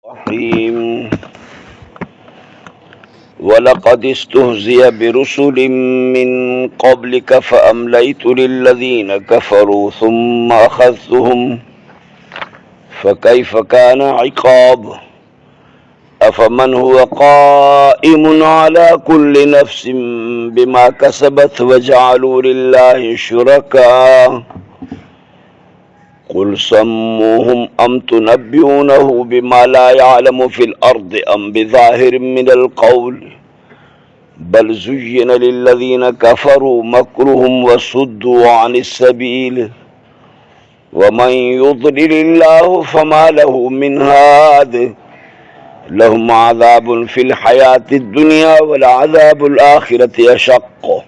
فھیم وَلَقَدِ اسْتُهْزِئَ بِرُسُلٍ مِّن قَبْلِكَ فَأَمْلَيْتُ لِلَّذِينَ كَفَرُوا ثُمَّ أَخَذْتُهُمْ فَكَيْفَ كَانَ عِقَابِ أَفَمَنْ هُوَ قَائِمٌ عَلَى كُلِّ نَفْسٍ بِمَا كَسَبَتْ وَجَعَلُوا لِلَّهِ شُرَكَاءَ قل سموهم أم تنبئونه بما لا يعلم في الأرض أم بظاهر من القول بل زين للذين كفروا مكرهم وصدوا عن السبيل ومن يضلل الله فما له من هاد لهم عذاب في الحياة الدنيا ولعذاب الآخرة أشق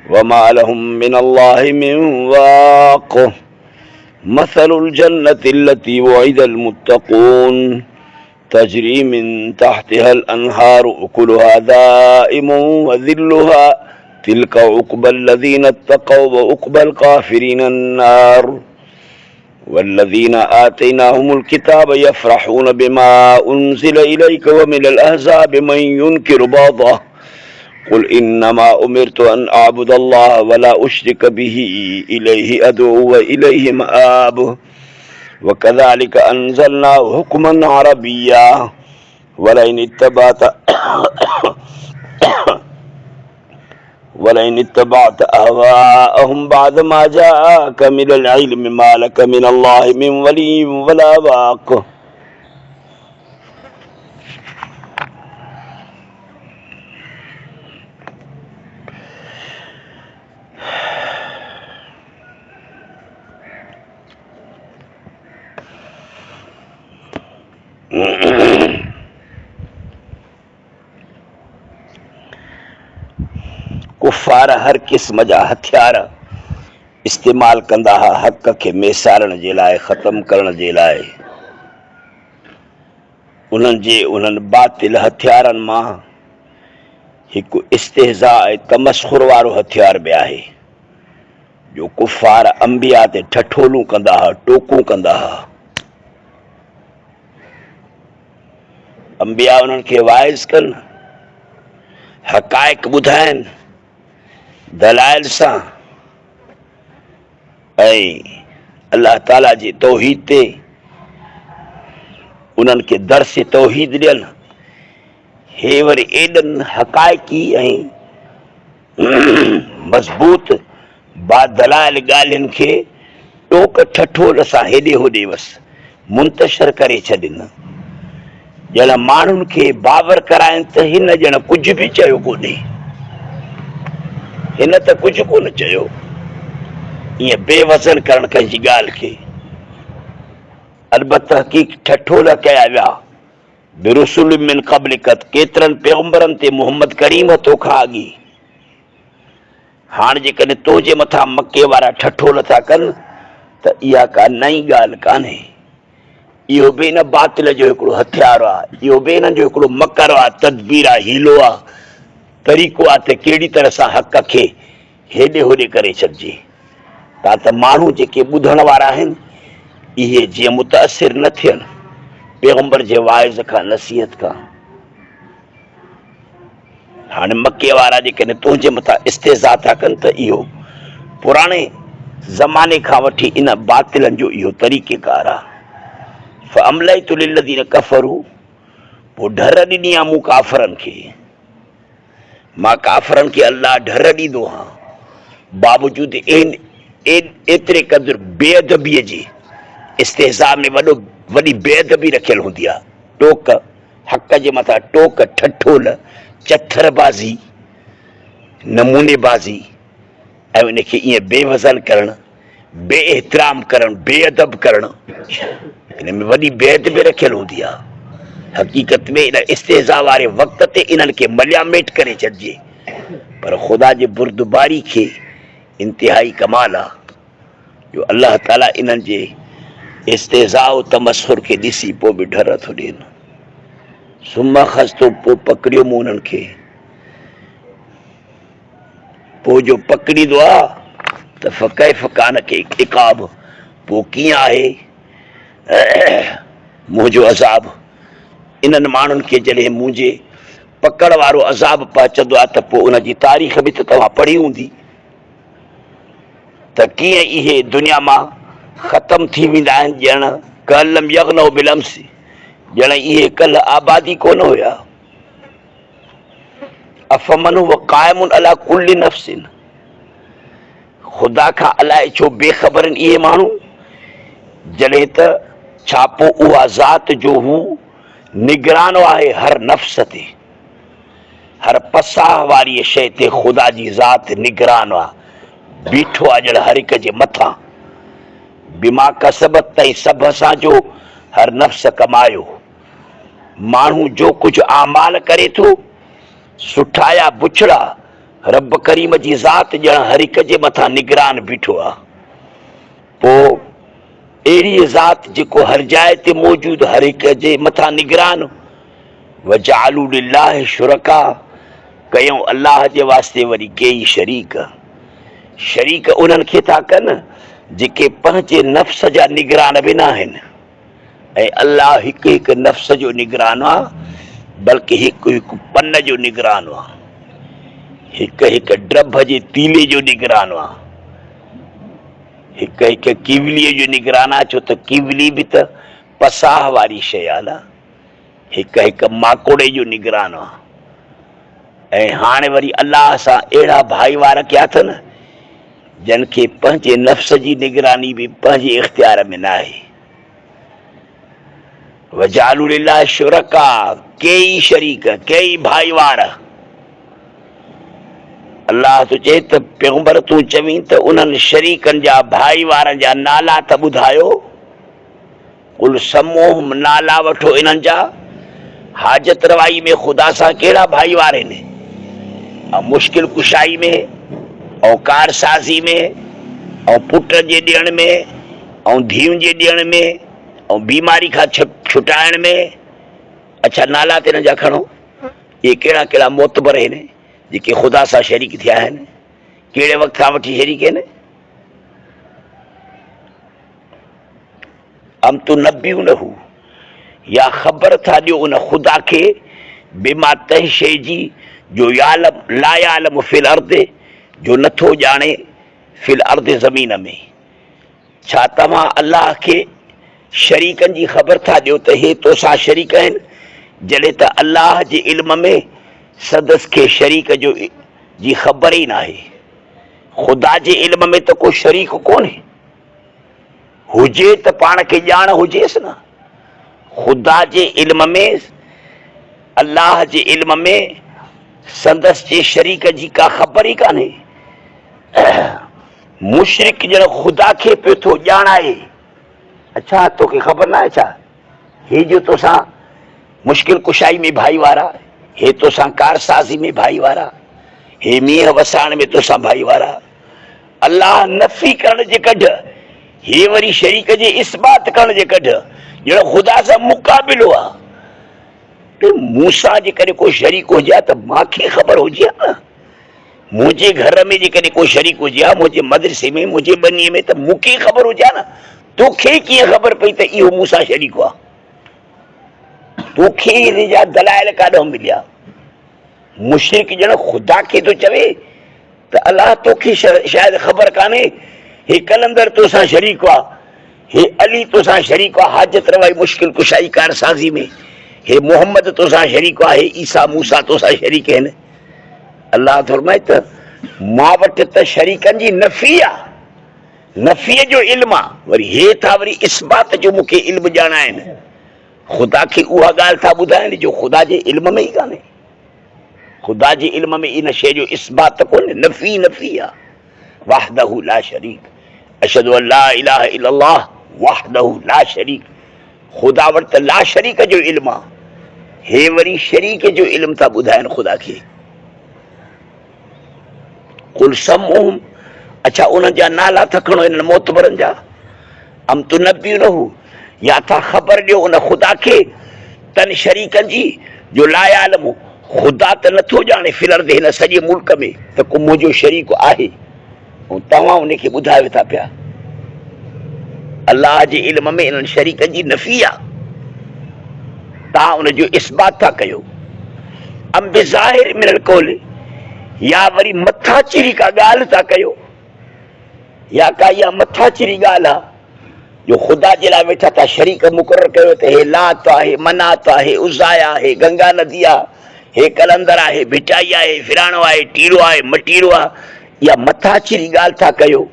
وما لهم من الله من واق مثل الجنة التي وعد المتقون تجري من تحتها الأنهار أكلها دائم وذلها تلك عقبى الذين اتقوا وعقبى الكافرين النار والذين آتيناهم الكتاب يفرحون بما أنزل إليك ومن الأحزاب من ينكر بعضه قل انما امرت ان اعبد الله ولا اشرك به اليه ادعو واليه مآب وكذلك انزلناه حكما عربيا ولئن اتبعت اهواءهم بعد ما جاءك من العلم ما لك من الله من ولي ولا واق کفار ہر قسم جا ہتھیار استعمال کندا حق کے میسارن جے لائے ختم کرن جے لائے انہن باطل ہتھیارن ماں ایک استہزاء تمسخر وارو ہتھیار بھی ہے جو کفار انبیاء تے ٹھٹھولوں کندا ٹوکوں کندا انبیاء انہن کے واعظ کن حقائق بدھائن دلائل سان اے اللہ تعالیٰ جی توحید تے انہن کے درس توحید ڈین ہے وری ایڈن حقائقی مضبوط با دلائل گالن کے ٹوک ٹھٹھول سان ہیڈے ہوڈے بس منتشر کرے چھڈن جن مانن کے باور کرائن تے ہن جن کچھ بھی چیو کونے ہن تے کچھ کون چیو یہ بے وزن کرن کنجی گال کے البتہ حقیق ٹھٹھولا کیا ویا برسول من قبلکت کیترن پیغمبرن تے محمد کریم تو کھاگی ہاں جے کنے تو جے متھا مکے وارا ٹھٹھولا تھا کن تا ایا کا نئی گال کانے یہ بے نہ باطل جو ایکڑو ہتھیار آ یہ بے نہ جو ایکڑو مکر آ تدبیر آ ہیلو آ طریقو آ تے کیڑی طرح سا حق کے ہیڈے ہوڈے کرے چھڈجے تا مانو جے کے بدھن وارا ہیں یہ جے متاثر نہ تھین پیغمبر جے واعظ کا نصیحت کا ہاں مکے وارا جے کنے تو جے متا استہزاء تھا کن تا ایو پرانے زمانے کھا وٹھی ان باطلن جو ایو طریقے کارا فَأَمْلَيْتُ لِلَّذِينَ كَفَرُوا وہ ڈھر ڈنیا مو کافرن کے ماں کافرن کے اللہ ڈھر ڈی دو ہاں باوجود ایترے قدر بے ادبی جی استہزاء میں وڈی بے ادبی رکھل ہوندیا ٹوک حق جے متا ٹوک ٹھٹھول چتھر بازی نمونے بازی اے ان کے یہ بے وزن کرن بے احترام کرن بے ادب کرن ان میں وڈی بے ادبی رکھل ہوندیا حقیقت میں ان استہزاء وارے وقت تے انہن کے ملیامیٹ کرے چھڈجے پر خدا جے بردباری کے انتہائی کمال آ جو اللہ تعالیٰ انہن جے استہزاء و تمسخر کے ڈسی پو بھی ڈھر تھو ڈین ثم خستو پو پکڑیو مونن کے پو جو پکڑی دعا تو فکیف کان کے عقاب پو کیاں ہے مجھو عذاب इन्हनि माण्हुनि खे जॾहिं मुंहिंजे पकड़ वारो अज़ाब पहुचंदो आहे त पोइ उन जी तारीख़ बि त तव्हां पढ़ी हूंदी त कीअं इहे दुनिया मां ख़तम थी वेंदा आहिनि, ॼण कलम यगनौ बिलम्स, ॼण इहे कल्ह आबादी कोन हुया। अफमन हुव क़ाइमुन अला कुल्लि नफ्सिन, ख़ुदा खां अलाए छो बेख़बर आहिनि इहे माण्हू, जॾहिं त छा पोइ उहा ज़ात जो हू निगरानो आहे हर नफ़्स ते, हर पसाह वारी शइ ते ख़ुदा जी ज़ात निगरानो आहे, बीठो आहे ॼण हर हिक जे मथां। बिमा कसबत ताईं सभु असांजो हर नफ़्स कमायो। माण्हू जो कुझु आमाल करे थो, सुठा या बुछड़ा, रब करीम जी ज़ात ॼण हर हिक जे मथां निगरान बीठो आहे। पोइ अहिड़ी ज़ात जेको हर जाइ ते मौजूदु, हर हिक जे मथां निगरान। वजालू लिल्लाह शुरका, कयूं अल्लाह जे वास्ते वरी कई शरीक। शरीक उन्हनि खे था कनि जेके पंहिंजे नफ़्स जा निगरान बि न आहिनि, ऐं अल्लाह हिकु हिकु नफ़्स जो निगरान आहे, बल्कि हिकु हिकु पन जो निगरान आहे, हिकु हिकु ड्रभ जे तीले जो निगरान आहे, हिकु हिकु किवलीअ जो निगरान आहे, छो त किवली बि त पसाह वारी शइ आहे न, हिकु हिकु माकोड़े जो निगरान आहे। ऐं हाणे वरी अल्लाह सां अहिड़ा भाईवार कया अथनि जन खे पंहिंजे नफ़्स जी निगरानी बि पंहिंजे इख़्तियार में न आहे। वजालू लिल्लाह शुरका, कई शरीक, कई भाईवार। अल्लाह तो चए त पैगंबर तूं चवीं त उन्हनि शरीकनि जा भाईवारनि जा नाला त ॿुधायो। कुल समूह नाला वठो इन्हनि जा, हाजत रवाई में ख़ुदा सां कहिड़ा भाईवार आहिनि, ऐं मुश्किल कुशाई में, ऐं कारसाज़ी में, ऐं पुट जे ॾियण में, ऐं धीउनि जे ॾियण में, ऐं बीमारी खां छुटाइण में। अच्छा, नाला त हिन जा खणो, इहे कहिड़ा कहिड़ा मोतबर आहिनि जेके ख़ुदा सां शरीक थिया आहिनि, कहिड़े वक़्त खां वठी शरीक आहिनि। अम तू नबियू न हू, या ख़बर था ॾियो उन ख़ुदा खे बिमा तंहिं शइ जी जो यालम ला यालम फिल अर्द, जो नथो ॼाणे फिल अर्द ज़मीन में। छा तव्हां अल्लाह खे शरीकनि जी ख़बर था ॾियो त हे तोसां शरीक आहिनि, जॾहिं त अल्लाह जे इल्म में सदस खे शरीक जो जी ख़बर ई न आहे। ख़ुदा जे इल्म में त को शरीक कोन्हे, हुजे त पाण खे ॼाण हुजेसि न। ख़ुदा जे इल्म में, अल्लाह जे इल्म में संदसि जे शरीक जी का ख़बर ई कान्हे। मुशरिक ॼण ख़ुदा खे पियो थो ॼाणाए। अच्छा, तोखे ख़बर न आहे छा, हे जो तोसां मुश्किल कुशाई में भाई वारा, हे तोसां कारसाज़ी में भाई वारा, हे मींहं वसाइण में तोसां भाई वारा। अल्लाह नफ़ी करण जे कढ, हे वरी शरीक जे इस्बात करण जे कढ, ॼण ख़ुदा सां मुक़ाबिलो आहे। मूंसां जेकॾहिं को शरीक हुजे हा त मूंखे ख़बर हुजे हा न। मुंहिंजे घर में जेकॾहिं को शरीक हुजे हा, मुंहिंजे मदरसे में, मुंहिंजे बनीअ में, त मूंखे ख़बर हुजे हा न। तोखे कीअं ख़बर पई त इहो मूंसां शरीक आहे? तोखे इन जा दलाइल काॾों मिलिया? मुशरिक ॼण ख़ुदा खे थो चवे त अलाह तोखे शायदि ख़बर कान्हे, हे कलंदर तोसां शरीक आहे, हे अली तोसां शरीक आहे हाजत रवाई मुश्किल कुशाई कारसाज़ी में, हे मोहम्मद तोसां शरीक आहे, हे ईसा मूसा तोसां शरीक आहिनि। अल्लाह फरमाए त मां वटि त शरीकनि जी नफ़ी आहे, नफ़ीअ जो इल्म आहे, वरी हे था वरी इस्बात जो मूंखे इल्म ॼाणाइनि। ख़ुदा खे उहा ॻाल्हि था ॿुधाइनि जो ख़ुदा जे इल्म में ई कान्हे। ख़ुदा जे इल्म में इन शइ जो इस्बात कोन्हे, नफ़ी नफ़ी आहे। वहदहू ला शरीक, अशहदु अल्ला इलाहा इल्लल्लाह वहदहू ला शरीक। ख़ुदा वटि त ला शरीक जो इल्म आहे, हे वरी शरीक जो इल्म था ॿुधाइनि ख़ुदा खे। कुल समूह, अच्छा उन्हनि जा नाला था खणो इन्हनि मोतबरनि जा। अम तू नबियू न हू, या था ख़बर ॾियो उन ख़ुदा खे तन शरीकनि जी जो ला यालम, ख़ुदा त नथो ॼाणे फिल अर्द हिन सॼे मुल्क में त को मुंहिंजो शरीक आहे, ऐं तव्हां उनखे ॿुधायो था पिया। अल्लाह जे इल्म में इन्हनि शरीकनि जी नफ़ी आहे। तव्हां उन जो इस्बात था कयो अम बिज़ाहिर मिन अलक़ौल या वरी मथाचिरी का ॻाल्हि था कयो या का इहा मथाचिरी ॻाल्हि आहे जो ख़ुदा जे लाइ वेठा था शरीक मुक़ररु कयो त हे लात आहे मनात आहे उज़ाया आहे गंगा नदी आहे हे कलंदर आहे भिटाई आहे फिराणो आहे टीरो आहे मटीरो आहे इहा मथाचिरी ॻाल्हि था कयो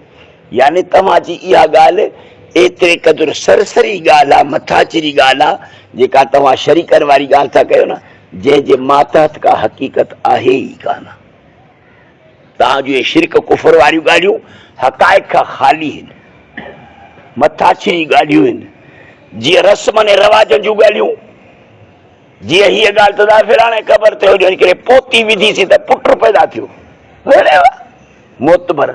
यानी तव्हांजी इहा ॻाल्हि एतिरे क़दुरु सरसरी ॻाल्हि आहे मथाचिरी ॻाल्हि आहे जेका तव्हां शरीकनि वारी ॻाल्हि था कयो न जंहिंजे मातहत का हक़ीक़त आहे ई कान तव्हांजो इहे शिरक कुफर वारियूं ॻाल्हियूं हक़ाइक़ खां ख़ाली आहिनि मथाचिरी ॻाल्हियूं आहिनि जीअं रस्म ऐं रवाजनि जूं ॻाल्हियूं जीअं हीअ ॻाल्हि त फिराणे ख़बर थियो ॼण करे पोती विधीसीं त पुट पैदा थियो मोतबर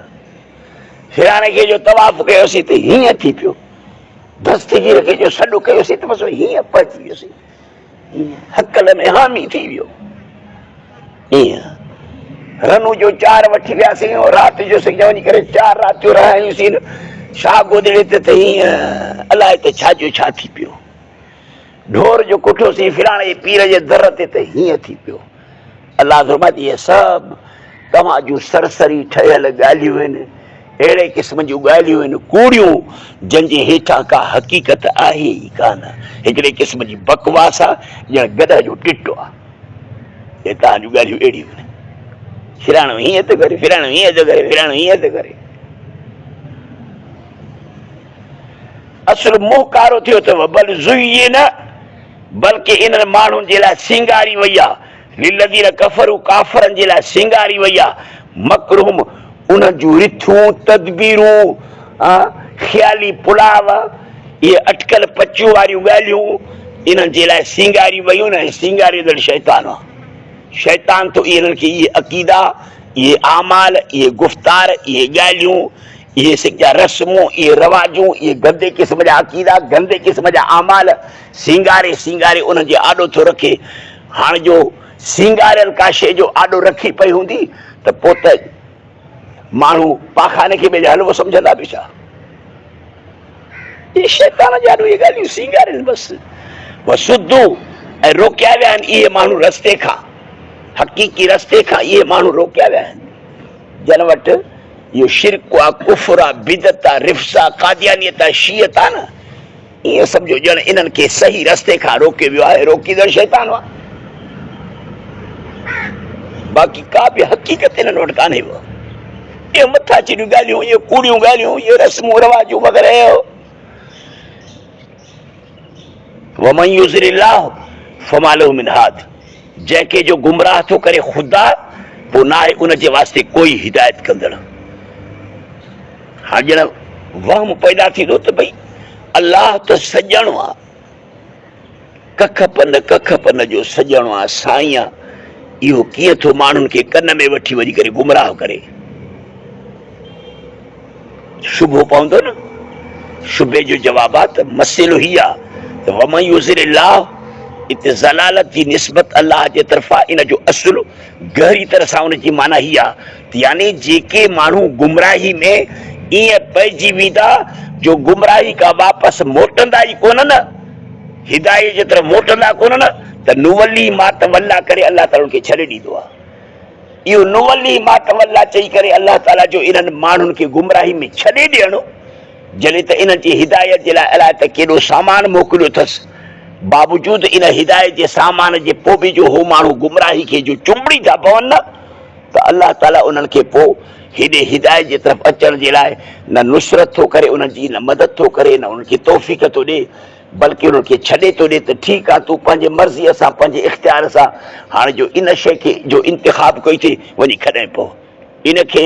फिराणे खे जो तवाफ़ कयोसीं त हीअं थी पियो दस्तगीर खे जो सॾु कयोसीं त बसि हीअं पहुची वियोसीं हकल में हामी थी वियो ईअं रनू जो 4 वठी वियासीं और राति जो सिंह वञी करे 4 रातियूं रहायूंसीं छा गोदड़े ते त हीअं अलाए त छाजो छा थी पियो ढोर जो कुठोसीं फिराणे जे पीर जे दर ते त हीअं थी पियो अलाह फरमाए इहे सभु तव्हां जूं सरसरी ठहियल ॻाल्हियूं आहिनि अहिड़े क़िस्म जूं ॻाल्हियूं आहिनि कूड़ियूं जंहिंजे हेठां का हक़ीक़त आहे ई कान हिकिड़े क़िस्म जी बकवास आहे ॼण गॾ जो टिटो आहे हे तव्हां जूं ॻाल्हियूं अहिड़ियूं आहिनि फिराणो हीअं थो करे फिराणो हीअं थो करे फिराणो हीअं थो करे असुलु मुंहुं कारो थियो अथव बल ज़ुय्यिन बल्कि इन्हनि माण्हुनि जे लाइ सिंगारी वई आहे लिल्लज़ीन कफ़रू काफ़रनि जे लाइ सिंगारी वई आहे मकरूम उन्हनि जूं रिथूं तदबीरूं ख़्याली पुलाव इहे अटकल पचियूं वारियूं ॻाल्हियूं इन्हनि जे लाइ सिंगारी वयूं न सिंगारींदड़ शैतान आहे शैतान तो इन्हनि खे इहे अक़ीदा इहे आमाल इहे गुफ़्तार इहे ॻाल्हियूं इहे सिका रस्मूं इहे रवाजूं इहे गंदे क़िस्म जा अक़ीदा गंदे क़िस्म जा आमाल सिंगारे सिंगारे उन्हनि जे आॾो थो रखे हाणे जो सिंगारियल का शइ जो आॾो रखी पई हूंदी त पोइ त माण्हू पाखाने खे ॿिए हलवो सम्झंदा बि छा इहे शैतान जा आॾो इहे ॻाल्हियूं सिंगारियल बसि सुधू ऐं रोकिया विया आहिनि इहे माण्हू रस्ते खां हक़ीक़ी रस्ते खां इहे माण्हू रोकिया विया आहिनि जन वटि इहो शिरक आहे कुफर आहे बिदत आहे रिफ़्स आहे कादियानियत आहे शीयत आहे न ईअं सम्झो ॼण इन्हनि खे सही रस्ते खां रोके वियो आहे रोकींदड़ शैतान आहे बाक़ी का बि हक़ीक़त इन्हनि वटि कान्हे इहे मथाचिरियूं ॻाल्हियूं इहे कूड़ियूं ॻाल्हियूं इहे रस्मूं रवाजूं वग़ैरह वमन युज़िलिल्लाह फमा लहू मिन हाद जंहिंखे जो गुमराह थो करे ख़ुदा पोइ न आहे उन जे वास्ते कोई हिदायत कंदड़ हाणे ॼण वहम पैदा थींदो त भई अलाह त सॼणो आहे कख पन जो सॼणो आहे साईं आहे इहो कीअं थो माण्हुनि खे कन में वठी वञी करे गुमराह करे शुबो पवंदो न शुबे जो जवाब आहे त मसइलो हीअ आहे त वमन युज़िलिल्लाह इते ज़लालत जी निस्बत अल्लाह जे तरफ़ां इन जो असुलु गहरी तरह सां उन जी माना हीअ आहे त यानी जेके माण्हू गुमराही में ईअं पइजी वेंदा जो गुमराही खां वापसि मोटंदा ई कोन न हिदायत जे तरफ़ मोटंदा कोन न त नुवली मातवल्ला करे अल्लाह ताला खे छॾे ॾींदो आहे इहो नुवली मातवल्ला चई करे अल्लाह ताला जो इन्हनि माण्हुनि खे गुमराही में छॾे ॾियणो जॾहिं त इन्हनि जी हिदायत जे लाइ अलाए त केॾो सामान मोकिलियो अथसि बावजूद इन हिदायत जे सामान जे पोइ बि जो हू माण्हू गुमराही खे जो चुंबड़ी था पवनि न त अल्लाह ताला उन्हनि खे पोइ हेॾे हिदायत जे तरफ़ अचण जे लाइ न नुसरत थो करे उन्हनि जी न मदद थो करे न उन्हनि खे तौफ़ीक़ थो ॾिए बल्कि उन्हनि खे छॾे थो ॾिए त ठीकु आहे तूं पंहिंजे मर्ज़ीअ सां पंहिंजे इख़्तियार सां हाणे जो इन शइ खे जो इंतिख़ाब कई थी वञी खॾे पोइ इनखे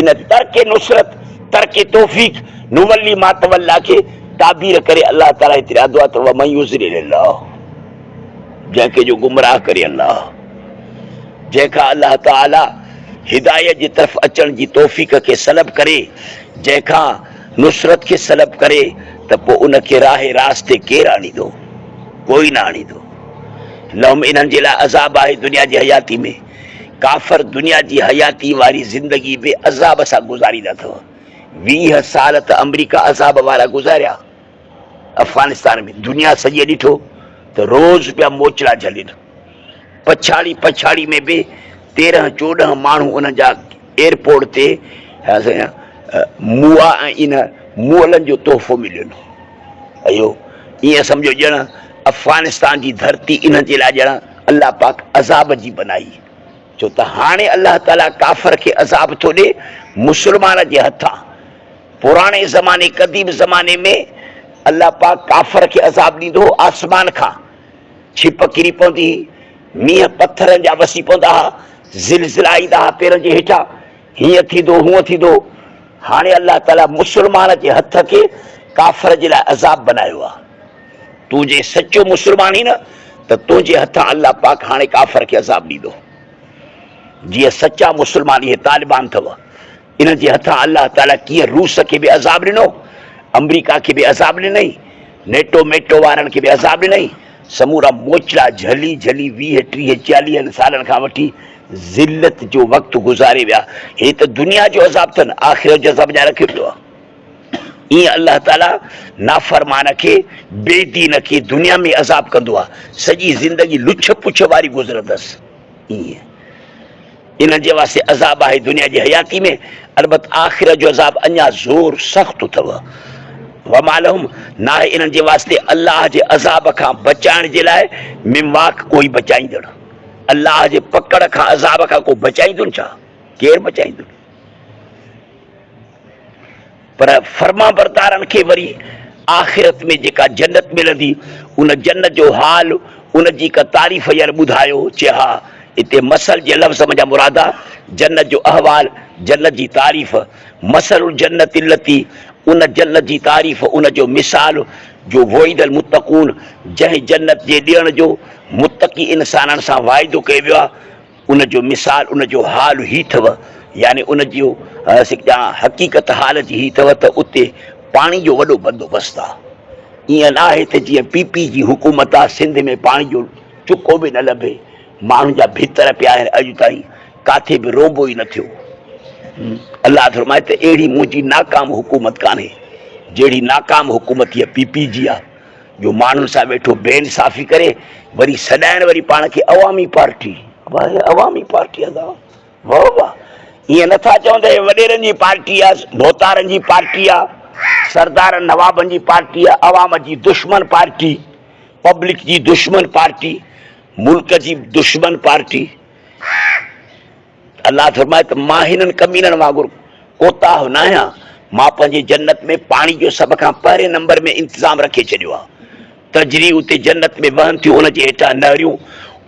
इन तर्क नुसरत तर्क तौफ़ीक़ नुवली मातवल्ला खे ताबीर करे अल्लाह ताला हिते ॾाढो आहे त वमन युज़िलिल्लाह जंहिंखे जो गुमराह करे अल्लाह जंहिंखां अल्लाह ताला हिदायत जी तरफ़ अचण जी तौफ़ीक़ खे सलब करे जंहिंखां नुसरत खे सलब करे त पोइ उनखे राह रास्ते केरु आणींदो कोई न आणींदो लहम इन्हनि जे लाइ अज़ाब आहे दुनिया जी हयाती में काफ़र दुनिया जी हयाती वारी ज़िंदगी बे अज़ाब सां गुज़ारींदा अथव 20 साल त अमरीका अज़ाब वारा गुज़ारिया अफ़गानिस्तान में दुनिया सॼे ॾिठो तो रोज़ पिया मोचड़ा झलिन। पछाड़ी पछाड़ी में भी 13-14 माण्हू उन जा एयरपोर्ट ते मुआ ऐं इन मुअलनि जो तोहफ़ो मिलियो। अयो ईअं सम्झो ॼण अफ़गानिस्तान जी धरती इन जे लाइ ॼण अल्लाह पाक अज़ाब जी बनाई। छो त हाणे अल्लाह ताला काफ़र खे अज़ाब थो ॾे मुस्लमान जे हथां। पुराणे ज़माने क़दीम ज़माने में अल्लाह पाक काफ़र खे अज़ाब ॾींदो हो आसमान खां। छिप किरी पवंदी, मींहं पत्थरनि जा वसी पवंदा हुआ, ज़िलज़िला ईंदा हुआ पेरनि जे हेठां, हीअं थींदो हूअं थींदो। हाणे अल्लाह ताला मुस्लमान जे हथ खे काफ़र जे लाइ अज़ाब बनायो आहे। तूं जे सचो मुस्लमान ई न त तुंहिंजे हथां अल्लाह पाक हाणे काफ़र खे अज़ाब ॾींदो। जीअं सचा मुस्लमान इहे तालिबान अथव, इन जे हथां अल्लाह ताला कीअं रूस खे बि अज़ाब ॾिनो, अमरीका खे बि अज़ाब ॾिनई, नेटो मेटो वारनि खे बि अज़ाब ॾिनई। समूरा मोचड़ा झली झली 20-30-40 सालनि खां वठी ज़िल्लत जो वक़्तु गुज़ारे विया। हे त दुनिया जो अज़ाब अथनि, आख़िरत जो अज़ाब ॼाण रखियो पियो आहे। ईअं अल्लाह ताला नाफ़रमान खे बेदीन खे दुनिया में अज़ाब कंदो आहे, सॼी ज़िंदगी लुछ पुछ वारी गुज़रंदसि। ईअं इन जे वास्ते अज़ाब आहे दुनिया जी हयाती में, अलबत आख़िरत जो अज़ाब अञा ज़ोर सख़्तु अथव। वमालहुम न आहे इन्हनि जे वास्ते अल्लाह जे अज़ाब खां बचाइण जे लाइ मिमवाक कोई बचाईंदड़। अल्लाह जे पकड़ खां अज़ाब खां को बचाईंदुनि छा? केरु बचाईंदुनि? पर फर्मा बरदारनि खे वरी आख़िरत में जेका जन्नत मिलंदी, उन जन्नत जो हाल, उन जी का तारीफ़ हींअर ॿुधायो। चए हा हिते मसल जे लफ़्ज़ जा मुराद आहे जन्नत जो अहवाल, जन्नत जी तारीफ़। मसलुल जन्नत लती, उन जन्नत जी तारीफ़, उन जो मिसाल जो वोइदल मुत्तक़ून, जंहिं जन्नत जे ॾियण जो मुत्तक़ी इंसाननि सां वाइदो कयो वियो आहे, उन जो मिसाल, उन जो हाल ही अथव। यानी उन जो हक़ीक़त हाल जी ही अथव त उते पाणी जो वॾो बंदोबस्तु आहे। ईअं न आहे त जीअं पीपी जी हुकूमत आहे, सिंध में पाणी जो चुको बि न लभे, माण्हुनि जा भीतर पिया आहिनि, अॼु ताईं काथे बि रोबो ई न थियो। अल्लाह फरमाए त अहिड़ी मुंहिंजी नाकाम हुकूमत कान्हे जहिड़ी नाकाम हुकूमत हीअ पीपी जी आहे, जो माण्हुनि सां वेठो बेइंसाफ़ी करे वरी सॾाइण वरी पाण खे अवामी पार्टी। अवामी पार्टी आहे, वाह वाह, ईअं नथा चवनि त वॾेरनि जी पार्टी आहे, भोतारनि जी पार्टी आहे, सरदारनि नवाबनि जी पार्टी आहे, अवाम जी दुश्मन पार्टी, पब्लिक जी दुश्मन पार्टी, मुल्क जी दुश्मन पार्टी। अल्लाह फरमाए त मां हिननि कमीननि वांगुरु कोताह न आहियां। मां पंहिंजे जन्नत में पाणी जो सभ खां पहिरें नंबर में इंतज़ाम रखे छॾियो आहे। तजरी उते जन्नत में वहनि थियूं, उन जे हेठां नहरियूं,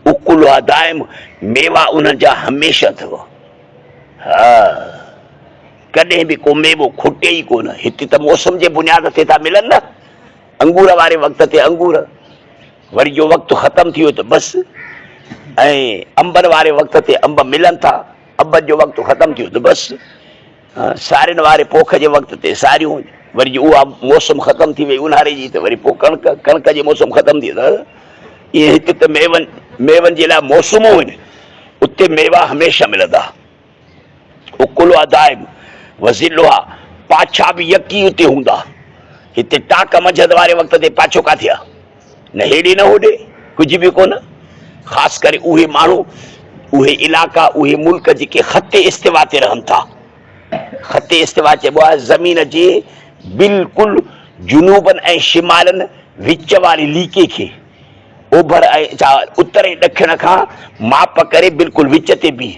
उकुल आहे दाइम, मेवा उन्हनि जा हमेशह अथव। हा कॾहिं बि को मेवो खुटे ई कोन। हिते त मौसम जे बुनियाद ते था मिलनि न, अंगूर वारे वक़्त ते अंगूर, वरी जो वक़्तु ख़तमु थी वियो त बसि, ऐं अंबनि वारे वक़्त ते अंब मिलनि था, अंबनि जो वक़्तु ख़तमु थियो त बसि, सारियुनि वारे पोख जे वक़्त ते सारियूं, वरी उहा मौसम ख़तमु थी वई ऊन्हारे जी त वरी पोइ कणक, कणक जे मौसम ख़तमु थी त ईअं हिते त मेवनि जे लाइ मौसमूं आहिनि, उते मेवा हमेशह मिलंदा। उकुल आहे दाइम, वज़िलो आहे, पाछा बि यकी उते हूंदा। हिते टाक मंझंदि वारे वक़्त ते पाछो काथे आहे, न हेॾे न होॾे, कुझु बि कोन। ख़ासि करे उहे माण्हू, उहे इलाइक़ा, उहे मुल्क जेके ख़ते इस्तिवा ते रहनि था। ख़ते इस्तिवा चइबो आहे ज़मीन जे बिल्कुलु जुनूबनि ऐं शिमालनि विच वारी लीके खे, ओभर ऐं छा उत्तर ऐं ॾखिण खां माप करे बिल्कुलु विच ते बि,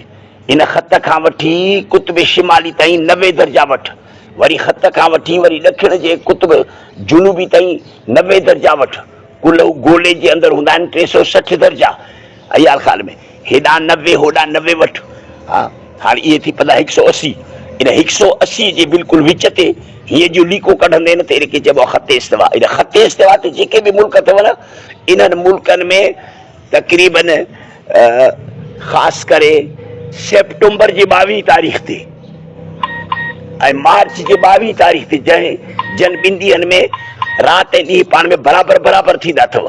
इन ख़त खां वठी कुतुब शिमाली ताईं 90 दर्जा वठि, वरी ख़त खां वठी वरी ॾखिण जे कुतुब जुनूबी ताईं 90 दर्जा वठि, कुल गोले जे अंदरि हूंदा आहिनि 360 दर्जा अयाल ख़ाल में, हेॾां 90 होॾां 90 वठि। हा हाणे इहे थी पवंदा 180, इन 180 जे बिल्कुलु विच ते हीअ जो लीको कढंदे न त इनखे चइबो आहे ख़ते इस्तिवा। इन ख़ते इस्तिवा ते जेके बि मुल्क अथव न, इन्हनि मुल्कनि में तक़रीबन ख़ासि करे सेप्टेम्बर जी 22 तारीख़ ते ऐं मार्च जी 22 तारीख़ ते जन ॿिनि ॾींहंनि में राति ऐं ॾींहुं पाण में बराबरि बराबरि थींदा अथव।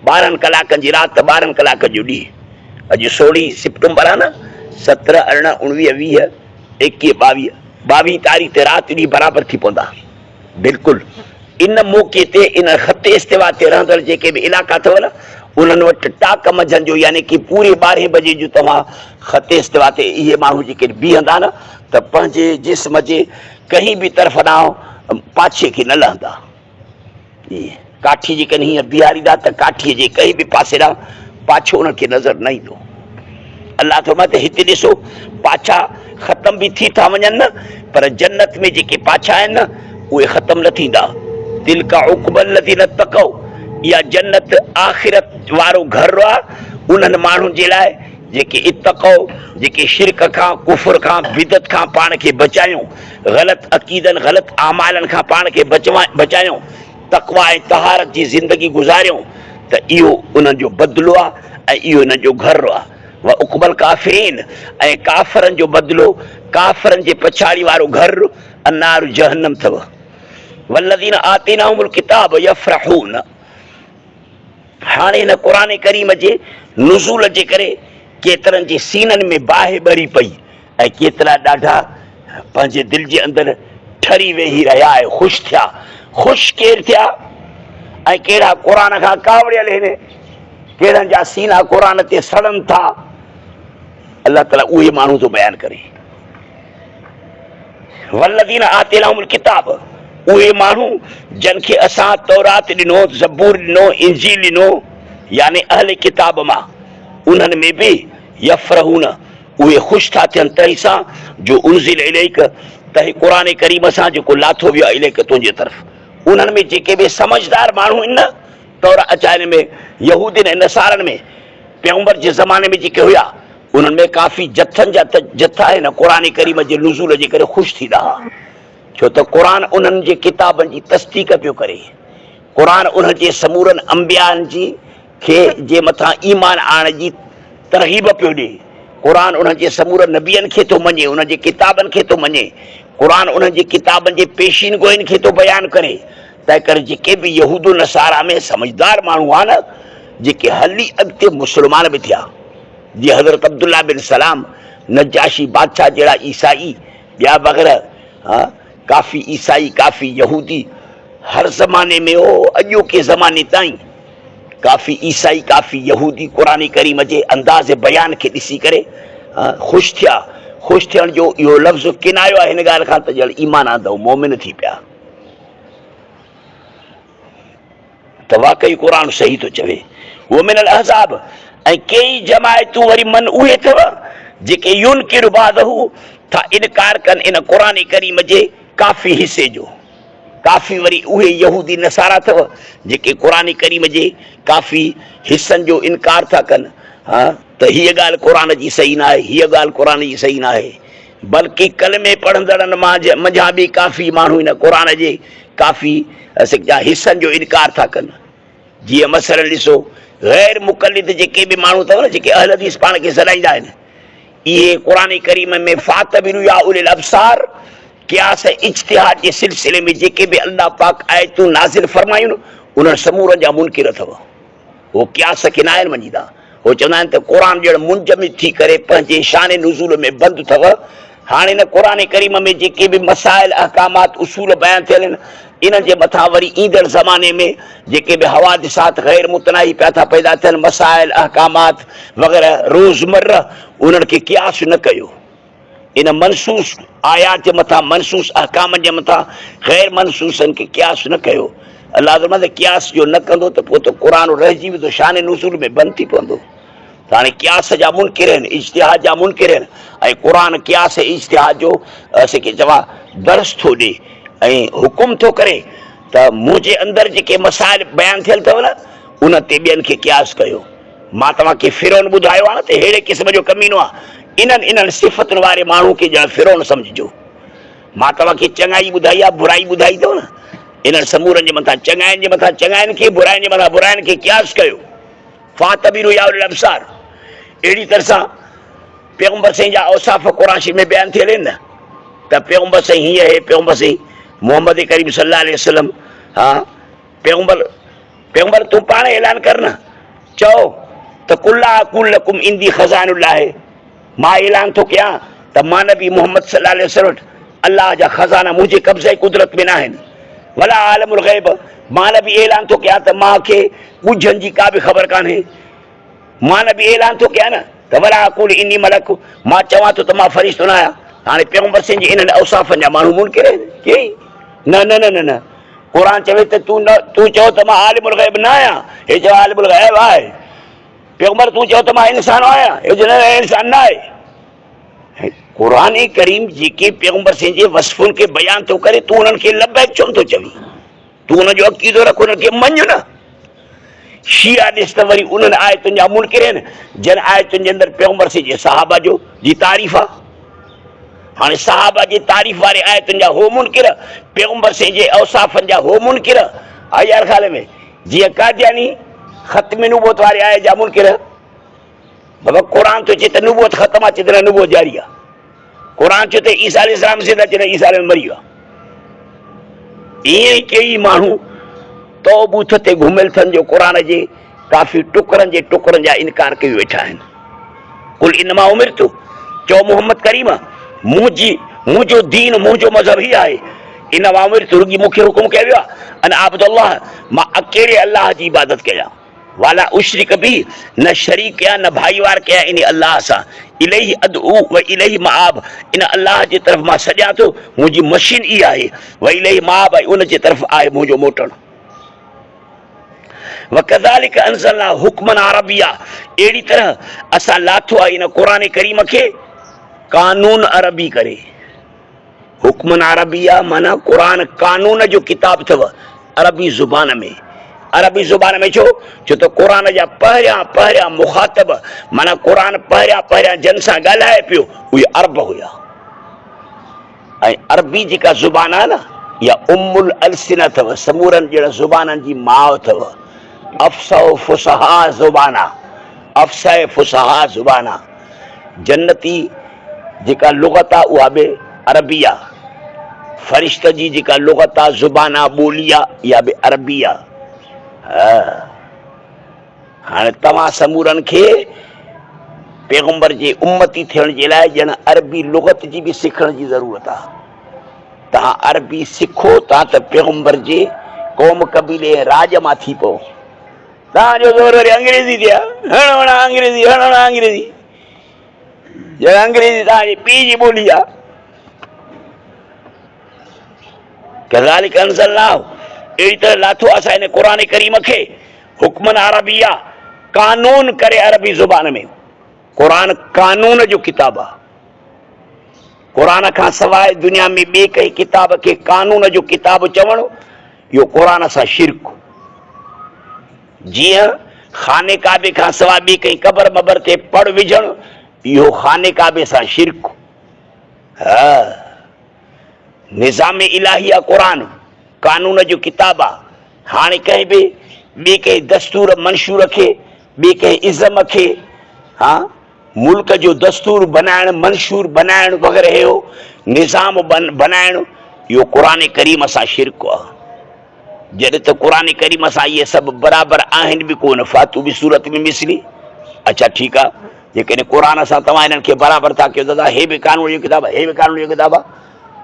12 कलाकनि जी राति, 12 कलाकनि जो ॾींहुं। अॼु 16 सितंबर आहे न, 17, 18, 19, 20, 21, 22, 22 तारीख़ ते राति ॾींहुं बराबरि थी पवंदा बिल्कुलु। इन मौक़े ते इन ख़ते इस्तिवा ते रहंदड़ जेके बि इलाइक़ा अथव न, उन्हनि वटि टाक मंझंदि जो यानी कि पूरे 12 बजे जो तव्हां ख़त इस्तिवा ते इहे माण्हू जेके बीहंदा न त पंहिंजे जिस्म जे कंहिं बि तरफ़ ॾांहुं पाछे खे न लहंदा। काठी जेकॾहिं हीअं बीहारींदा त काठीअ जे कंहिं बि पासे ॾांहुं पाछो उन्हनि खे नज़र न ईंदो। अलाह थो त हिते ॾिसो पाछा ख़तम बि थी था वञनि न, पर जन्नत में जेके पाछा आहिनि न उहे ख़तम न थींदा। तिलका उक़बल लज़ीन तक़ौ, इहा जन्नत आख़िरत वारो घर आहे उन्हनि माण्हुनि जे लाइ जेके इतक़ौ, जेके शिरक खां, कुफ़र खां, बिदत खां पाण खे बचायूं, ग़लति अक़ीदनि ग़लति आमालनि खां पाण खे बचायूं, तक़वा ऐं तहारत जी ज़िंदगी गुज़ारियूं, त इहो उन्हनि जो बदिलो आहे ऐं इहो इन्हनि जो घर आहे। व उक़बल काफ़िरीन, ऐं काफ़रनि जो बदिलो, काफ़रनि जे पछाड़ी वारो घर अन्नार जहन्नम अथव। वल्लज़ीन आतैनाहुमुल किताब यफ़रहून, हाणे हिन क़ुरान करीम जे नुज़ूल जे करे केतिरनि जे सीननि में बाहि ॿरी पई ऐं केतिरा ॾाढा पंहिंजे दिलि जे अंदरि ठरी वेही रहिया ऐं ख़ुशि थिया। ख़ुशि केरु थिया ऐं कहिड़ा क़ुरान खां कावड़ियल आहिनि, कहिड़नि जा सीना क़ुरान ते सड़नि था, अलाह ताला उहे माण्हू थो बयानु करे। वल्लज़ीन आतैनाहुमुल किताब, उहे माण्हू जिन खे असां तौरात ॾिनो, ज़बूर ॾिनो, इंजील ॾिनो, यानी अहले किताब मां, उन्हनि में बि यफ़रहून, उहे ख़ुशि था थियनि तंहिं सां जो उनज़िल इलैक, तंहिं क़ुरान करीम सां जेको लाथो वियो आहे इलैक तुंहिंजे तरफ़। उन्हनि में जेके बि समझदार माण्हू आहिनि न, तौरा अचाइण में, यहूदियुनि ऐं नसारनि में, पैगंबर जे ज़माने में जेके हुआ उन्हनि में काफ़ी जथनि जा जथा आहिनि क़ुरान करीम जे नुज़ूल जे करे ख़ुशि थींदा हुआ, छो त क़ुरान उन्हनि जे किताबनि जी तस्दीक़ पियो करे। क़ुरान उन्हनि जे समूरनि अंबियानि जी खे जे मथां ईमान आणण जी तरग़ीब पियो ॾिए। क़ुरान उन्हनि जे समूरनि नबियनि खे थो मञे, उन्हनि जे किताबनि खे थो मञे। क़ुरान उन्हनि जे किताबनि जे पेशीन गोइनि खे थो बयानु करे। तंहिं करे जेके बि यहूदो नसारा में समझदार माण्हू आहे न, जेके हली अॻिते मुस्लमान बि थिया, जीअं हज़रत अब्दुल्ला बिन सलाम, नजाशी बादशाह जहिड़ा ईसाई, ॿिया वग़ैरह, काफ़ी ईसाई, काफ़ी यहूदी हर ज़माने में हो, अॼोके ज़माने ताईं काफ़ी ईसाई, काफ़ी यहूदी क़ुरान करीम जे अंदाज़ बयान खे ॾिसी करे ख़ुशि थिया। ख़ुशि थियण जो इहो लफ़्ज़ किनायो आहे हिन ॻाल्हि खां त ॼण ईमान आंदो, मोमिन थी पिया। त वाक़ई क़ुरान सही थो चवे। वो मिनल अहज़ाब, ऐं कई जमायतूं वरी मन उहे अथव जेके युनकिरु बादहू, था इनकार कनि इन क़ुरान करीम जे काफ़ी हिसे जो। काफ़ी वरी उहे यहूदी नसारा अथव जेके क़ुरान करीम जे काफ़ी हिसनि जो इनकार था कनि। त हीअ ॻाल्हि क़ुरान जी सही न आहे, हीअ ॻाल्हि क़ुरान जी सही न आहे, बल्कि कलमे पढ़ंदड़नि मंझां बि काफ़ी माण्हू हिन क़ुरान जे काफ़ी हिसनि जो इनकार था कनि। जीअं मसलन ॾिसो, ग़ैर मुक़लिद जेके बि माण्हू अथव न, जेके अहल हदीस पाण खे सॾाईंदा आहिनि, इहे क़ुरान करीम में फातबिरु या उलिल अब्सार, क़ियास इज्तिहाद जे सिलसिले में जेके बि अल्लाह पाक आयतूं नाज़िल फरमायूं न, उन्हनि समूरनि जा मुनकिर अथव। उहो क़ियास खे न आहिनि मञीदा। उहो चवंदा आहिनि त क़ुरान ॼण मुंजमिद थी करे पंहिंजे शान नुज़ूल में बंदि अथव। हाणे हिन क़ुरान करीम में जेके बि मसाइल अहकामात उसूल बयानु थियल आहिनि, इन्हनि जे मथां वरी ईंदड़ ज़माने में जेके बि हवादिसात ग़ैर मुतनाही पिया था पैदा थियनि, मसाइल अहकामात वग़ैरह रोज़मर्रा, उन्हनि खे क़ियास न कयो। इन मनसूस आयात जे मथां, मनसूस अहकामनि जे मथां ग़ैर मनसूसनि खे क़ियास न कयो। अलाह फरमाए त क़ियास जो न कंदो त पोइ त क़ुरान रहिजी वेंदो, शान नुज़ूल में बंदि थी पवंदो। त हाणे क़ियास जा मुनकिर आहिनि, इज्तिहाद जा मुनकिर आहिनि, ऐं क़ुरान क़ियास इज्तिहाद जो असांखे चवां दर्स थो ॾिए ऐं हुकुम थो करे त मुंहिंजे अंदरि जेके मसाइल बयानु थियल अथव न, उन ते ॿियनि खे क़ियास कयो। मां तव्हांखे फिरौन ॿुधायो आहे न त अहिड़े क़िस्म जो कमीनो आहे, इन्हनि सिफ़तुनि वारे माण्हू खे ॼण फिरौन सम्झिजो। मां तव्हांखे चङाई ॿुधाई आहे, बुराई ॿुधाई अथव न, इन्हनि समूरनि जे मथां चङाइनि जे मथां चङाइनि खे, बुराइनि जे मथां बुराइनि खे क़ियास कयो। फातबिरु या उलिल अब्सार, अहिड़ी तरह सां पैगंबर साईं जा औसाफ़ क़ुरान शरीफ़ में बयानु थियल आहिनि न, त पैगंबर साईं हीअं आहे, पैगंबर साईं मोहम्मद करीम सल्लल्लाहु अलैहि वसल्लम, पैगंबर तूं पाण ऐलान कर न, चओ त कुल्ला अक़ूल लकुम इंदी ख़ज़ाइनुल्लाह, मां ऐलान थो कयां त मां नबी मोहम्मद सल्लल्लाहु अलैहि वसल्लम वटि अलाह जा ख़ज़ाना मुंहिंजे कब्ज़े कुदरत में न आहिनि। वला आलम الغیب मां न बि ऐलान थो कयां त मूंखे ॿुझनि जी का बि ख़बर कान्हे। मां न बि ऐलान थो कयां न त वला अक़ूल इन्नी मलक, मां चवां थो त मां फ़रिश्तो न आहियां। हाणे पैगम्बर सिंह जे इन्हनि औसाफ़नि जा माण्हू मुनकिर आहिनि चई न न न न न क़ुर चवे त तूं चओ त मां आलिमुल ग़ैब न आहियां, हे चओ आलिमुल ग़ैब आहे। पैगम्बर तूं चओ त मां इंसान आहियां, हे चओ न इंसान न आहे। क़ुर करीम जेके पैगम्बर सिंह जे वसफ़ुनि खे बयान थो करे, तूं उन्हनि खे लबैक छो नथो चवी? तूं उनजो अक़ीदो रख, उन्हनि खे मञ न। शिया ॾिस त वरी उन्हनि आयतुनि जा मुनकिर आहिनि जन आयतुनि जे अंदरि पैगम्बर सिंह जे सहाबा जी तारीफ़ आहे। हाणे सहाबा जी तारीफ़ वारे आयतुनि जा हो मुनकिर, पैगम्बर सिंह जे औसाफ़नि जा हो मुनकिर। यार ख़्याल में जीअं कादियानी ख़त्म नबूवत वारे आयत जा मुनकिर। बाबा क़ुर थो चए त नबूवत ख़त्म आहे, चए त नबूवत जारी आहे। क़ुर चए त ईसा अलैहिस्सलाम ज़िंदा, चए त ईसा अलैहिस्सलाम मरी वियो आहे। ईअं ई कई माण्हू तो बूथ ते घुमियल अथनि जो क़ुर जे काफ़ी टुकरनि जा इनकार कई वेठा आहिनि। कुल इनमा उमिरतु, चओ मोहम्मद करीम मुंहिंजो दीन मुंहिंजो मज़हब ई आहे। इनमा उमिरतु, रुॻी मूंखे हुकुम कयो वियो आहे अन आबुदल्लाह, मां अकेले अल्लाह जी इबादत कयां। वाला उशरिक बि, न शरीक कयां न भाईवार कयां इन अल्लाह सां। इलैहि अदऊ व इलैहि माआब, इन अल्लाह जे तरफ़ मां सॼां थो, मुंहिंजी मशीन ई आहे। व इलैहि माआब, उन जे तरफ़ आहे मुंहिंजो मोटणु। वकज़ालिक अंज़लना हुक्मन अरबिया, अहिड़ी तरह असां लाथो आहे इन क़ुर करीम खे कानून अरबी करे। हुक्मन अरबिया माना क़ुर कानून जो किताब अथव अरबी ज़ुबान में। अरबी ज़ुबान में छो त क़ुर जा पहिरियां मुखातब माना क़ुर पहिरियां जन सां ॻाल्हाए पियो उहे अरब हुया। ऐं अरबी जेका ज़ुबान आहे न, इहा उम्मुल अलसिना अथव, समूरनि जहिड़ा ज़ुबाननि जी माउ अथव। अफ़्सह फुसहा ज़ुबाना, अफ़्सह फुसहा ज़ुबाना। जन्नती जेका लुग़त आहे उहा बि अरबी आहे। फ़रिश्त जी जेका लुग़त आहे, ज़ुबान आहे, ॿोली आहे, इहा बि अरबी आहे। हाणे तव्हां समूरनि खे पैगम्बर जे उम्मती थियण जे लाइ ॼण अरबी लुग़त जी बि सिखण जी ज़रूरत आहे। तव्हां अरबी सिखो था त पैगम्बर जे क़ौम क़बीले राज मां थी पओ। तव्हांजो ज़ोर वरी अंग्रेज़ी ते आहे, हणो अंग्रेज़ी ॼण अंग्रेज़ी तव्हांजे पीउ जी ॿोली आहे। कज़ालिक अंज़लनाहु, अहिड़ी तरह लाथो असां हिन क़ुर करीम खे हुक्मन अरबिया, कानून करे अरबी ज़ुबान में। क़ुर कानून जो किताब आहे। क़ुर खां सवाइ दुनिया में ॿिए कंहिं किताब खे कानून जो किताब चवणु, इहो क़ुर सां शिरक। जीअं खाने काबे खां सवाइ ॿिए कंहिं क़बर मबर ते पढ़ विझणु, इहो खाने काबे सां शिरक। निज़ाम इलाही आहे क़ुर, कानून जो किताब आहे। हाणे कंहिं बि ॿिए कंहिं दस्तूर मंशूर खे, ॿिए कंहिं इज़म खे मुल्क जो दस्तूर बनाइणु, मंशूर बनाइणु वग़ैरह जो निज़ाम बनाइणु, इहो क़ुर करीम सां शिरक आहे। जॾहिं त क़ुर करीम सां इहे सभु बराबरि आहिनि बि कोन। फातू बि सूरत में मिसली। अच्छा ठीकु आहे, जेकॾहिं क़ुर सां तव्हां हिननि खे बराबरि था कयो दादा, हे बि कानून जो किताब आहे, हे बि कानून जो किताब आहे,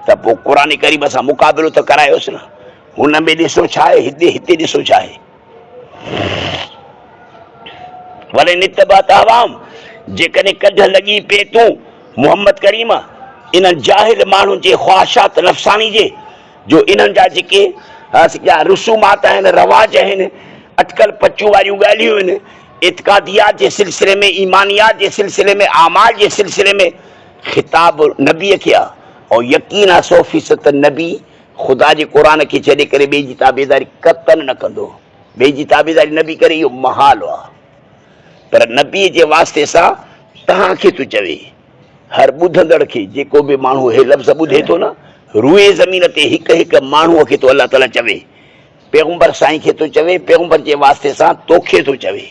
त पोइ क़ुर करीम सां मुक़ाबिलो त करायोसि न। हुन में ॾिसो छा आहे, हिते ॾिसो छा आहे। भले नितबा तहवाम, जेकॾहिं कढ लॻी पए तूं मोहम्मद करीम इन्हनि जाहिल माण्हुनि जे ख़्वाहिशात नफ़सानी जे, जो इन्हनि जा जेके रुसूमात आहिनि, रवाज आहिनि, अटकल पचूं वारियूं ॻाल्हियूं आहिनि, इत्क़ादियात जे सिलसिले में, ईमानियात जे सिलसिले में, आमाल जे सिलसिले में ख़िताब नबीअ खे आहे। ऐं यकीन आहे 100% नबी ख़ुदा जे क़ुर खे छॾे करे ॿिए जी ताबेदारी क़तन न कंदो। ॿिए जी ताबेदारी नबी करे इहो महाल आहे। पर नबीअ जे वास्ते सां तव्हांखे थो चवे, हर ॿुधंदड़ खे, जेको बि माण्हू हे लफ़्ज़ ॿुधे थो न, रूए ज़मीन ते हिकु माण्हूअ खे थो अलाह ताला चवे, पैगम्बर साईं खे थो चवे, पैगम्बर जे वास्ते सां तोखे थो चवे।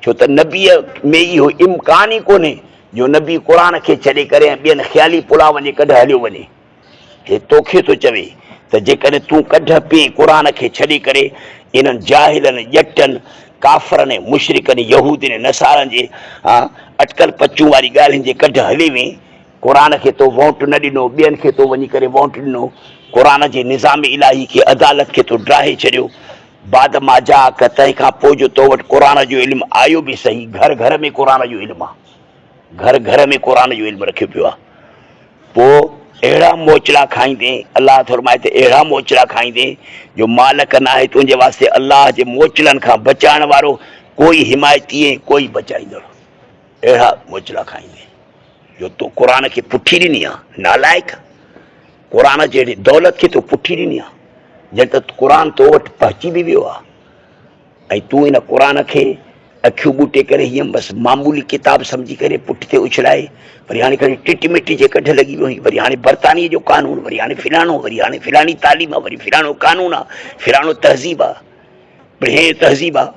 छो त नबीअ में इहो इम्कान ई कोन्हे जो नबी क़ुर खे छॾे करे ॿियनि ख़्याली पुलाव वञे कढ हलियो वञे। हे तोखे थो चवे त जेकॾहिं तूं कढ पे क़ुर खे छॾे करे इन्हनि जाहिलनि, ॼटनि, काफ़रनि, मुशरिकनि, यहूदियुनि, नसारनि जे अटकल पचूं वारी ॻाल्हियुनि जे कढ हली वई, قرآن کے تو ووٹ نہ ॾिनो, ॿियनि खे तो वञी करे वोट ॾिनो, क़ुरान जे निज़ाम इलाही खे अदालत खे तो ड्राहे छॾियो. बाद मां जा क तंहिंखां पोइ जो तो वटि क़ुरान जो इल्मु आयो बि सही, घर घर में क़ुरान जो इल्मु आहे, घर घर में क़ुरान जो इल्मु रखियो पियो आहे. पोइ अहिड़ा मोचड़ा खाईंदे, अलाह फरमाए त अहिड़ा मोचड़ा खाईंदे जो मालिक न आहे तुंहिंजे वास्ते अलाह जे मोचड़नि खां बचाइण वारो, कोई हिमायती ऐं कोई बचाईंदड़. अहिड़ा मोचड़ा खाईंदे जो तो क़ुरान खे पुठी ॾिनी आहे. नालाइक, क़ुरान जहिड़ी दौलत खे तो पुठी ॾिनी आहे, जॾहिं त क़ुरान तो वटि पहुची बि वियो आहे. ऐं तूं इन क़ुरान खे अखियूं ॿूटे करे हीअं बसि मामूली किताब सम्झी करे पुठिते उछलाए, वरी हाणे खणी टिटी मिटी जे कढ लॻी वियो, वरी हाणे बरतानीअ जो कानून, वरी हाणे फिलाणो, वरी हाणे फिलाणी तालीम आहे, वरी फिलाणो कानून आहे, फिलाणो तहज़ीब आहे, ॿिए तहज़ीब आहे.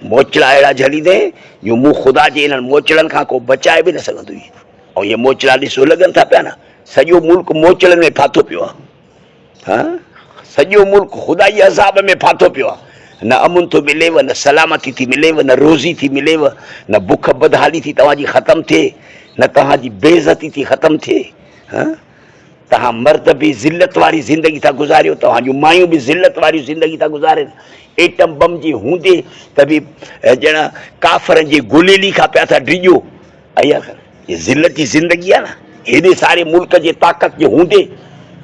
मोचड़ा अहिड़ा झलींदे जो मूं ख़ुदा जे इन्हनि मोचड़नि खां को बचाए बि न सघंदो. ऐं इहे मोचड़ा ॾिसो लॻनि था पिया न, सॼो मुल्क मोचड़नि में फाथो पियो आहे. हा, सॼो मुल्क ख़ुदा जी अज़ाब में फाथो पियो आहे. न अमुन थो मिलेव, न सलामती थी मिलेव, न रोज़ी थी मिलेव, न बुख बदहाली थी तव्हांजी ख़तमु थिए, न तव्हांजी बेइज़ती थी ख़तमु थिए. हा, तव्हां मर्द बि ज़िल्लत वारी ज़िंदगी था गुज़ारियो, तव्हांजूं मायूं बि ज़िल्लत वारी ज़िंदगी था गुज़ारनि. एटम बम जी हूंदे त बि ॼण काफ़रनि जी गुलेली खां पिया था डिॼो. अया ये ज़िल्लत जी ज़िंदगी आहे न, हेॾे सारे मुल्क जे ताक़त जे हूंदे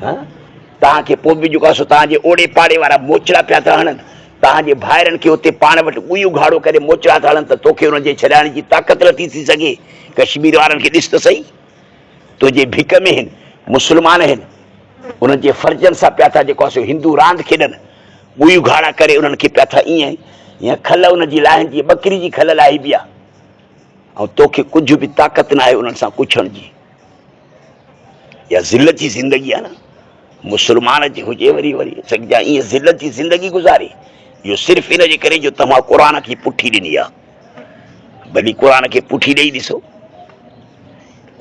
तव्हांखे पोइ बि जेको आहे तव्हांजे ओड़े पाड़े वारा मोचड़ा पिया था हणनि, तव्हांजे भाइरनि खे उते पाण वटि ॿुई उघाड़ो करे मोचड़ा था हणनि, त तोखे हुननि जे छॾाइण जी ताक़त नथी थी सघे. कश्मीर वारनि खे ॾिस त सही, तुंहिंजे भिक में आहिनि, मुस्लमान आहिनि, उन्हनि जे फर्ज़नि सां पिया था जेको आहे हिंदू रांदि खेॾनि, ॿुई उघाड़ा करे उन्हनि खे पिया था ईअं खल उनजी लाहिनि, जीअं ॿकरी जी खल लाही बि आहे. ऐं तोखे कुझु बि ताक़त न आहे उन्हनि सां कुछण जी. इहा ज़िल्लत जी ज़िंदगी आहे न. मुस्लमान जी हुजे वरी वरी सघिजा ईअं ज़िल्लत जी ज़िंदगी गुज़ारे, इहो सिर्फ़ु इन जे करे जो तव्हां क़ुरान खे पुठी ॾिनी आहे. भली क़ुरान खे पुठी ॾेई ॾिसो.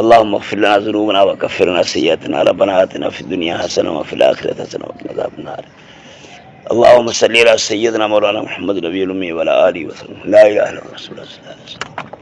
اللهم اغفر لنا ذنوبنا وكفر عنا سيئاتنا ربنا آتنا في الدنيا حسنة وفي الآخرة حسنة وقنا عذاب النار. اللهم صل على سيدنا مولانا محمد النبي الأمي وعلى آله وسلم. لا إله إلا الله رسول الله صلى الله عليه وسلم.